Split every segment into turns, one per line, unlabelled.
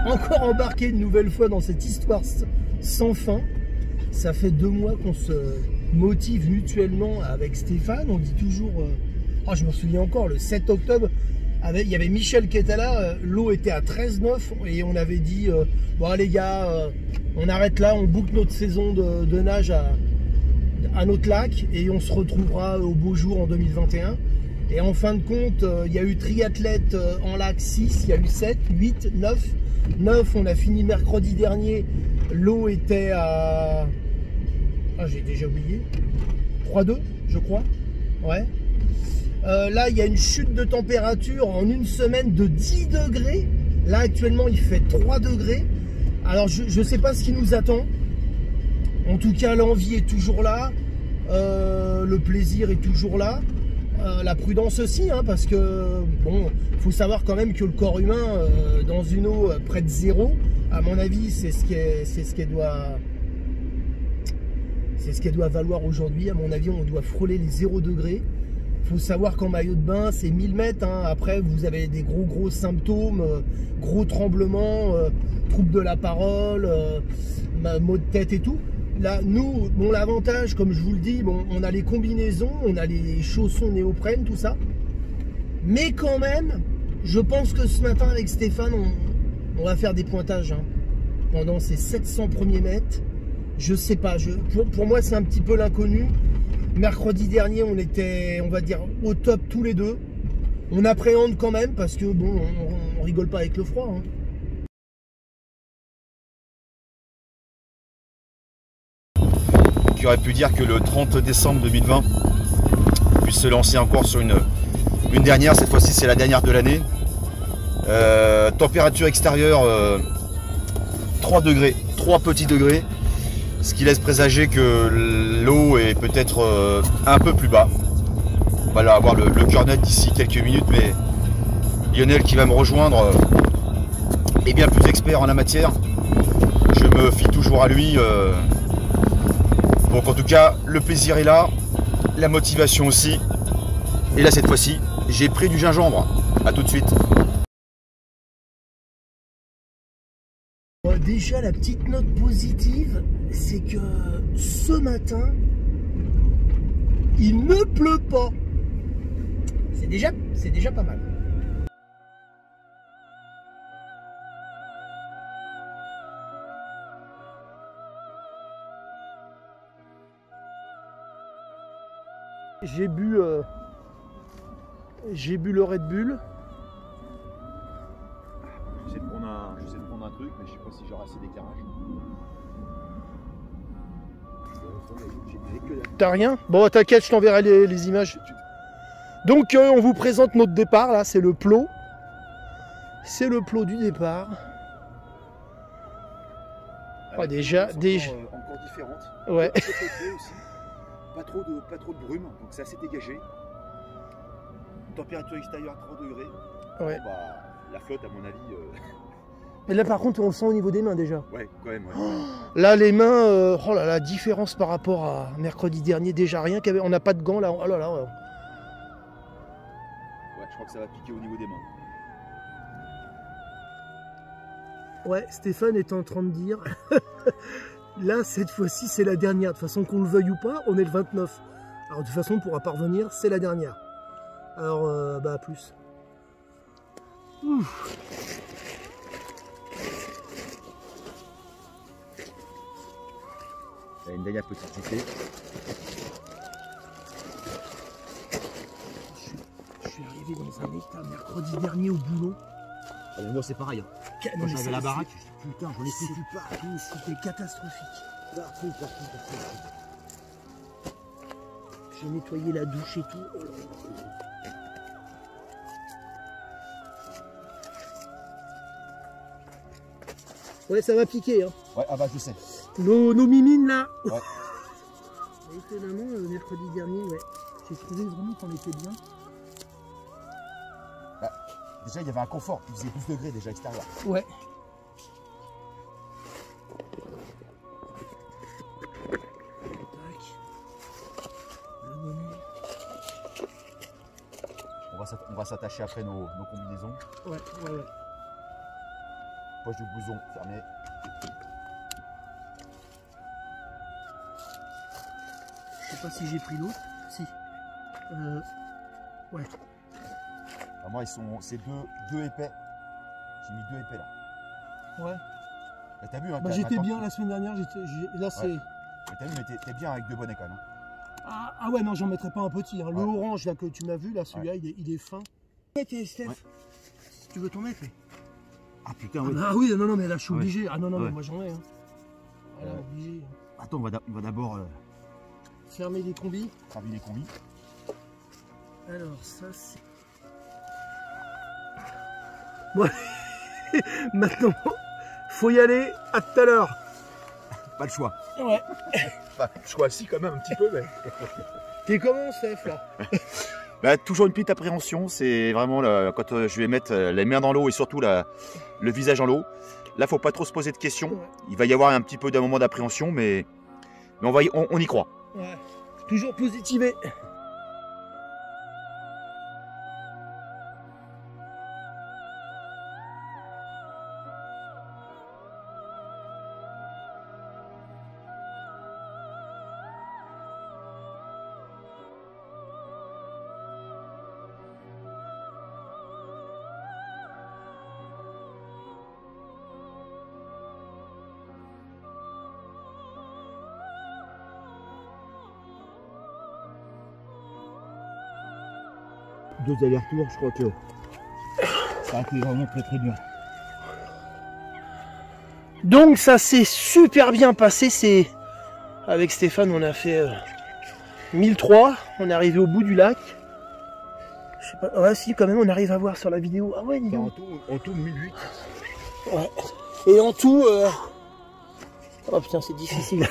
encore embarqué une nouvelle fois dans cette histoire sans fin. Ça fait 2 mois qu'on se motive mutuellement avec Stéphane. On dit toujours, oh, je me souviens encore, le 7 octobre, il y avait Michel qui était là, l'eau était à 13,9 et on avait dit, bon les gars, on arrête là, on boucle notre saison de nage à notre lac et on se retrouvera au beau jour en 2021. Et en fin de compte, il y a eu triathlète en lac 6, il y a eu 7, 8, 9. 9, on a fini mercredi dernier. L'eau était à... Ah, j'ai déjà oublié. 3,2, je crois. Ouais. Là, il y a une chute de température en une semaine de 10 degrés. Là, actuellement, il fait 3 degrés. Alors, je ne sais pas ce qui nous attend. En tout cas, l'envie est toujours là. Le plaisir est toujours là. La prudence aussi, hein, parce que bon, faut savoir quand même que le corps humain dans une eau près de 0, à mon avis, c'est ce qu'elle doit valoir aujourd'hui. À mon avis, on doit frôler les 0 degrés. Faut savoir qu'en maillot de bain, c'est 1000 mètres. Hein. Après, vous avez des gros symptômes, gros tremblements, troubles de la parole, maux de tête et tout. Là, nous, bon, l'avantage, comme je vous le dis, bon, on a les combinaisons, on a les chaussons néoprène, tout ça. Mais quand même, je pense que ce matin, avec Stéphane, on va faire des pointages hein, pendant ces 700 premiers mètres. Je sais pas, pour moi, c'est un petit peu l'inconnu. Mercredi dernier, on était, on va dire, au top tous les deux. On appréhende quand même parce que, bon, on rigole pas avec le froid. Hein.
Qui aurait pu dire que le 30 décembre 2020 puisse se lancer encore sur une dernière, cette fois-ci c'est la dernière de l'année. Température extérieure 3 degrés, 3 petits degrés, ce qui laisse présager que l'eau est peut-être un peu plus bas. On va avoir le cœur net d'ici quelques minutes, mais Lionel qui va me rejoindre est bien plus expert en la matière. Je me fie toujours à lui. Donc en tout cas, le plaisir est là, la motivation aussi. Et là, cette fois-ci, j'ai pris du gingembre. A tout de suite.
Déjà, la petite note positive, c'est que ce matin, il ne pleut pas. C'est déjà pas mal. J'ai bu le Red Bull.
J'essaie de prendre un truc, mais je sais pas si j'aurai assez d'éclairage.
T'as rien? Bon, t'inquiète, je t'enverrai les images. Donc, on vous présente notre départ. Là, c'est le plot. C'est le plot du départ. Ouais, déjà.
Encore différente.
Ouais.
Aussi. Pas trop de brume, donc c'est assez dégagé. Température extérieure 3 degrés.
Ouais.
Bon, bah, la flotte, à mon avis.
Mais là, par contre, on le sent au niveau des mains déjà.
Ouais, quand même. Ouais.
Là, les mains, oh là, la différence par rapport à mercredi dernier, déjà rien qu'avec. On n'a pas de gants là. Oh là là.
Ouais, je crois que ça va piquer au niveau des mains.
Ouais, Stéphane est en train de dire. Là, cette fois-ci, c'est la dernière. De toute façon, qu'on le veuille ou pas, on est le 29. Alors, de toute façon, on ne pourra pas revenir, c'est la dernière. Alors, bah, à plus. Ouf.
Il y a une dernière petite bouffée.
Je suis arrivé dans un état mercredi dernier au boulot.
Ah, mais moi, c'est pareil. Hein. Quand j'avais la baraque, je dis putain, j'en ai foutu partout.
C'était catastrophique. Partout. J'ai nettoyé la douche et tout. Oh là là. Ouais, ça va piquer. Hein.
Ouais, ah bah je sais.
Nos mimines là.
Ouais.
Étonnamment, mercredi dernier, ouais. J'ai trouvé vraiment qu'on était bien.
Bah, déjà, il y avait un confort. Il faisait 12 degrés déjà extérieur.
Ouais.
On va s'attacher après nos combinaisons.
Ouais.
Poche de blouson fermée.
Je sais pas si j'ai pris l'autre. Si. Ouais.
Alors moi, c'est deux épais. J'ai mis 2 épais là.
Ouais.
Là, t'as vu, hein,
Bah, j'étais bien la semaine dernière. Là, c'est.
Ouais. T'as vu, mais t'es bien avec 2 bonnets quand même. Hein.
Ah ouais, non, j'en mettrais pas un petit. Hein. Le
Ouais.
orange là que tu m'as vu, là, celui-là,
Ouais.
il est fin. Steph,
Ouais.
si tu veux ton mec.
Ah putain, oui.
Ah oui, non, mais là, je suis
Ouais.
obligé. Ah non,
Ouais.
mais moi j'en ai. Hein. Voilà,
Ouais.
obligé.
Attends, on va d'abord
Fermer les combis.
travailler les combis.
Alors, ça, c'est. Bon, maintenant, faut y aller. À tout à l'heure.
Pas le choix.
Ouais.
Enfin, le choix, si, quand même, un petit peu, mais.
T'es comment, Steph, là?
Bah, toujours une petite appréhension, c'est vraiment quand je vais mettre les mains dans l'eau et surtout le visage dans l'eau. Là, faut pas trop se poser de questions.
Ouais.
Il va y avoir un petit peu d'un moment d'appréhension, mais on y croit.
Ouais. Toujours positivé.
Deux allers-retours, je crois que ça a été vraiment très bien.
Donc ça s'est super bien passé. C'est avec Stéphane, on a fait 1003. On est arrivé au bout du lac. Je sais pas. Ouais, si quand même, on arrive à voir sur la vidéo. Ah ouais, dis donc.
En tout 1008.
Ouais. Et en tout. Oh putain, c'est difficile.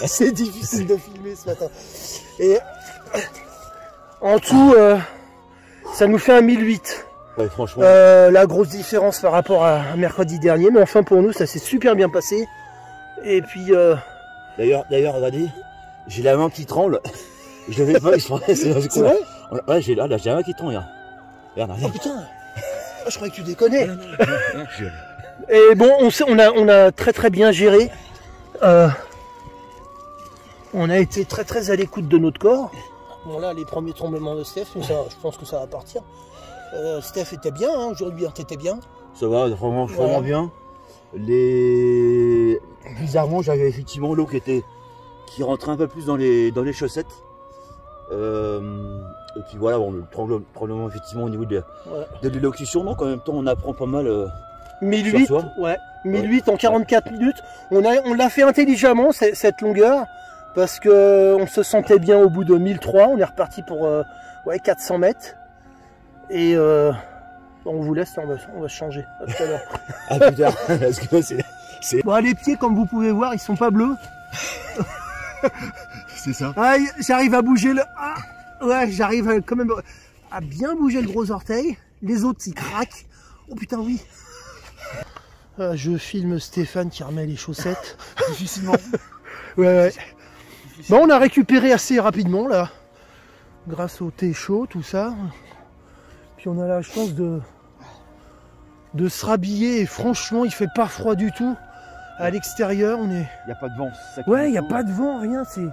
C'est difficile de filmer ce matin. Et en tout, ça nous fait un 1008.
Ouais, franchement.
La grosse différence par rapport à mercredi dernier, mais enfin pour nous ça s'est super bien passé. Et puis
D'ailleurs, regardez, j'ai la main qui tremble. Je l'avais pas, c'est
vrai.
Ouais, j'ai la main qui tremble. Regarde.
Oh putain, oh, je croyais que tu déconnais. Et bon, on a très bien géré. On a été très à l'écoute de notre corps. Bon là, les premiers tremblements de Steph, mais ça, je pense que ça va partir. Steph était bien, hein, aujourd'hui, t'étais bien.
Ça va, vraiment bien. Bizarrement, j'avais effectivement l'eau qui rentrait un peu plus dans les chaussettes. Et puis voilà, bon, le tremblement effectivement au niveau de l'élocution, donc en même temps on apprend pas mal.
1008,
sur soi.
ouais, 1008 en 44 minutes. On l'a fait intelligemment cette longueur parce que on se sentait bien au bout de 1003. On est reparti pour 400 mètres et on vous laisse, on va se changer. À tout à l'heure.
Ah putain, parce que c'est.
Bon, les pieds comme vous pouvez voir, ils sont pas bleus.
C'est ça.
Ah, j'arrive à bouger le. Ah, ouais, j'arrive quand même à bien bouger le gros orteil. Les autres, ils craquent. Oh putain, oui. Je filme Stéphane qui remet les chaussettes.
Difficilement.
Ouais. Bon, on a récupéré assez rapidement là, grâce au thé chaud, tout ça. Puis on a la chance de se rhabiller et franchement, il fait pas froid du tout. À l'extérieur, on est.
Il n'y a pas de vent.
Ouais, il n'y a pas de vent, rien. C'est.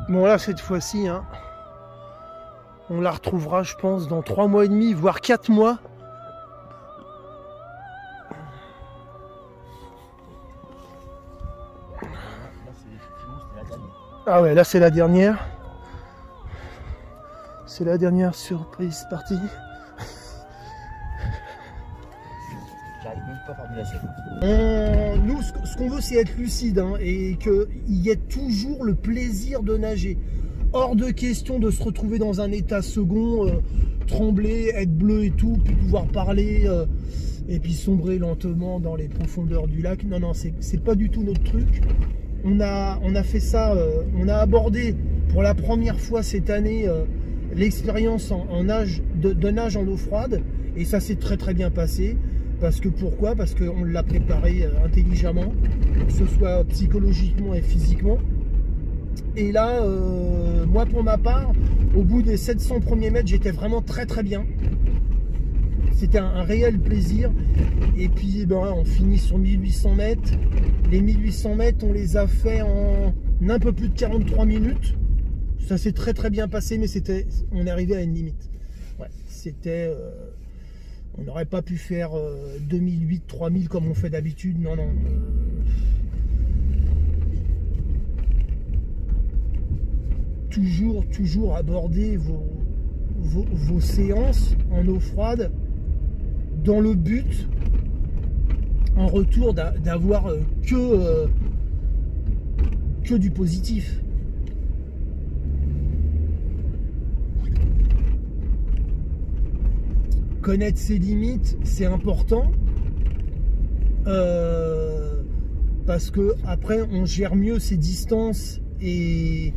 Bon là cette fois-ci, hein, on la retrouvera je pense dans 3 mois et demi, voire 4 mois. Ah ouais, là c'est la dernière. C'est la dernière surprise partie.
J'arrive même pas à faire de la scène.
Nous, ce qu'on veut, c'est être lucide, hein, et qu'il y ait toujours le plaisir de nager. Hors de question de se retrouver dans un état second, trembler, être bleu et tout, puis pouvoir parler et puis sombrer lentement dans les profondeurs du lac. Non, non, c'est pas du tout notre truc. On a fait ça, on a abordé pour la première fois cette année l'expérience en nage, de nage en eau froide, et ça s'est très très bien passé. Parce que pourquoi? Parce qu'on l'a préparé intelligemment, que ce soit psychologiquement et physiquement. Et là, moi pour ma part, au bout des 700 premiers mètres, j'étais vraiment très très bien. C'était un réel plaisir. Et puis ben, on finit sur 1800 mètres. Les 1800 mètres, on les a fait en un peu plus de 43 minutes. Ça s'est très très bien passé, mais on est arrivé à une limite. Ouais, c'était... on n'aurait pas pu faire 2008, 3000 comme on fait d'habitude. Non, non. Toujours aborder vos séances en eau froide dans le but, en retour, d'avoir que du positif. Connaître ses limites, c'est important, parce que après on gère mieux ses distances et